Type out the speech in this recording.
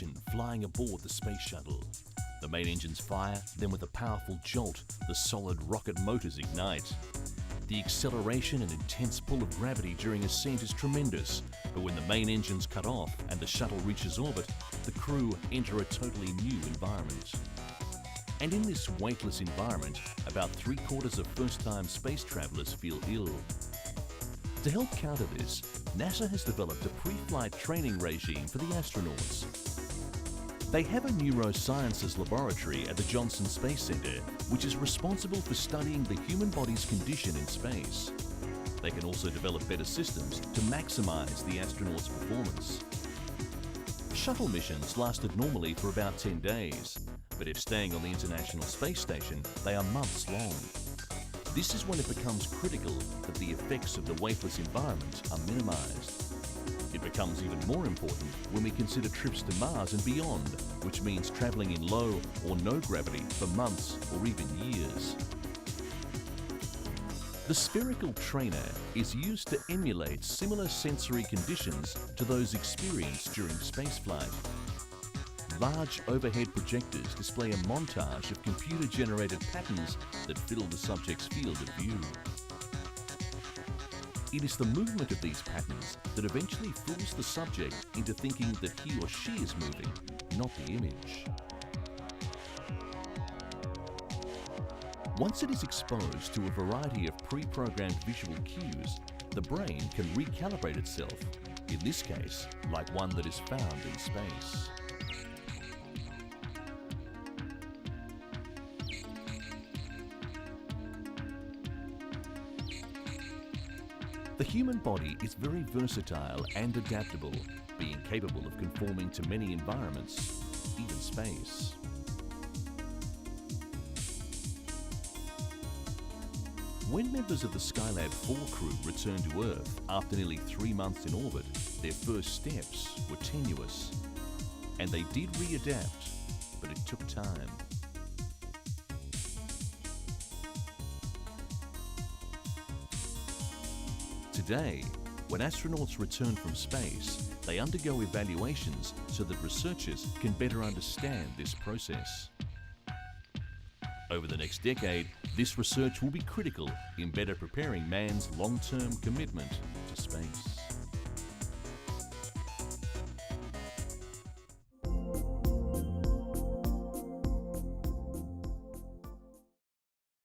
tension flying aboard the space shuttle. The main engines fire, then with a powerful jolt, the solid rocket motors ignite. The acceleration and intense pull of gravity during ascent is tremendous, but when the main engines cut off and the shuttle reaches orbit, the crew enter a totally new environment. And in this weightless environment, about 3/4 of first-time space travelers feel ill. To help counter this, NASA has developed a pre-flight training regime for the astronauts. They have a neurosciences laboratory at the Johnson Space Center, which is responsible for studying the human body's condition in space. They can also develop better systems to maximize the astronauts' performance. Shuttle missions lasted normally for about 10 days, but if staying on the International Space Station, they are months long. This is when it becomes critical that the effects of the weightless environment are minimized. It becomes even more important when we consider trips to Mars and beyond, which means traveling in low or no gravity for months or even years. The spherical trainer is used to emulate similar sensory conditions to those experienced during spaceflight. Large overhead projectors display a montage of computer-generated patterns that fill the subject's field of view. It is the movement of these patterns that eventually fools the subject into thinking that he or she is moving, not the image. Once it is exposed to a variety of pre-programmed visual cues, the brain can recalibrate itself, in this case, like one that is found in space. The human body is very versatile and adaptable, being capable of conforming to many environments, even space. When members of the Skylab 4 crew returned to Earth after nearly 3 months in orbit, their first steps were tenuous. And they did readapt, but it took time. Today, when astronauts return from space, they undergo evaluations so that researchers can better understand this process. Over the next decade, this research will be critical in better preparing man's long-term commitment to space.